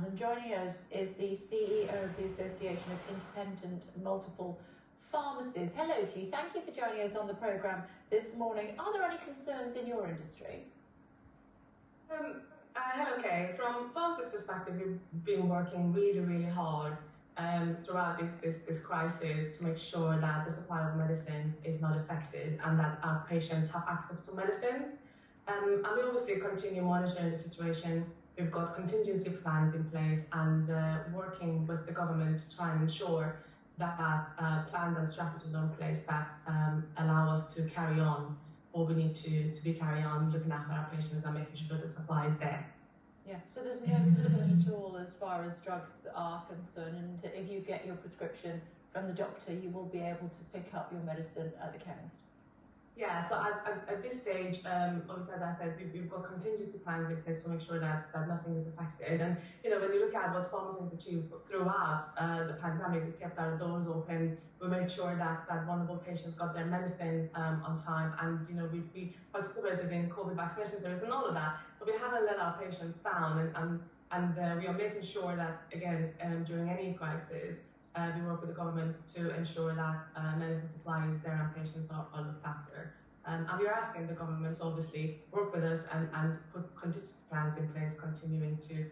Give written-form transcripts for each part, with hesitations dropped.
background, and joining us is the CEO of the Association of Independent Multiple Pharmacies. Hello to you. Thank you for joining us on the programme this morning. Are there any concerns in your industry? Hello, Kay. From pharmacists' perspective, we've been working really hard throughout this crisis to make sure that the supply of medicines is not affected and that our patients have access to medicines. And we obviously continue monitoring the situation. We've got contingency plans in place and working with the government to try and ensure that plans and strategies are in place that allow us to carry on what we need to be carrying on, looking after our patients and making sure the supply is there. Yeah, so there's no concern at all as far as drugs are concerned, and if you get your prescription from the doctor, you will be able to pick up your medicine at the chemist. Yeah, so at this stage, obviously, as I said, we've got contingency plans in place to make sure that nothing is affected. And, you know, when you look at what pharmacists achieved throughout the pandemic, we kept our doors open. We made sure that vulnerable patients got their medicine on time. And, you know, we participated in COVID vaccination service and all of that. So we haven't let our patients down. And we are making sure that, again, during any crisis, we work with the government to ensure that medicine supply is there and patients are looked after. And we are asking the government to obviously work with us and put contingency plans in place, continuing to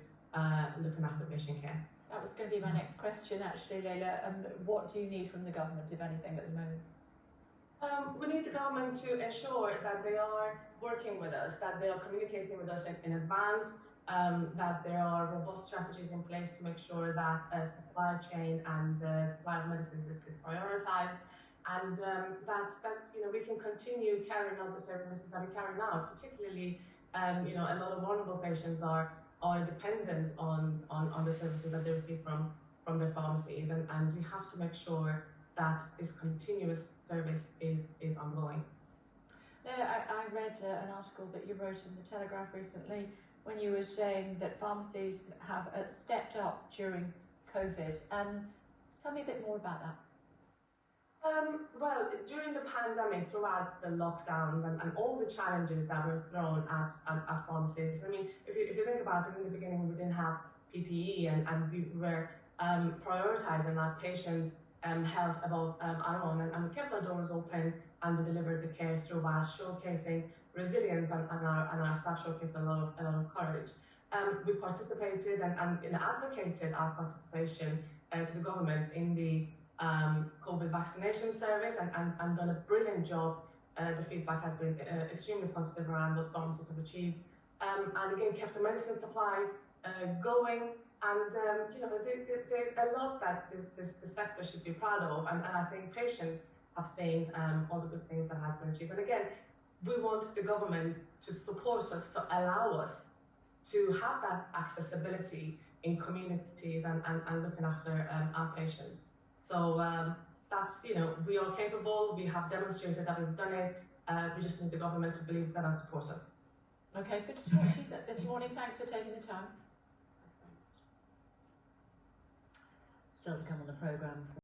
looking after patient care. That was going to be my next question, actually, Leyla. What do you need from the government, if anything, at the moment? We need the government to ensure that they are working with us, that they are communicating with us in advance, that there are robust strategies in place to make sure that supply chain and supply of medicines is prioritised, and that you know, we can continue carrying out the services that we carry now. Particularly, you know, a lot of vulnerable patients are dependent on the services that they receive from their pharmacies, and we have to make sure that this continuous service is ongoing. I read an article that you wrote in the Telegraph recently when you were saying that pharmacies have stepped up during COVID. Tell me a bit more about that. Well, during the pandemic, throughout the lockdowns and all the challenges that were thrown at pharmacies, I mean, if you think about it, in the beginning we didn't have PPE and we were prioritising our patients' health above our own, and we kept our doors open and we delivered the care through our showcasing resilience and our staff showcased a lot of courage. We participated and advocated our participation to the government in the COVID vaccination service and done a brilliant job. The feedback has been extremely positive around what pharmacists have achieved. And again, kept the medicine supply going. And you know, there's a lot that this sector should be proud of. And I think patients have seen all the good things that has been achieved. And again, we want the government to support us, to allow us to have that accessibility in communities and looking after our patients. So that's, you know, we are capable, we have demonstrated that we've done it, we just need the government to believe that and support us. Okay, good to talk to you this morning. Thanks for taking the time. Still to come on the programme.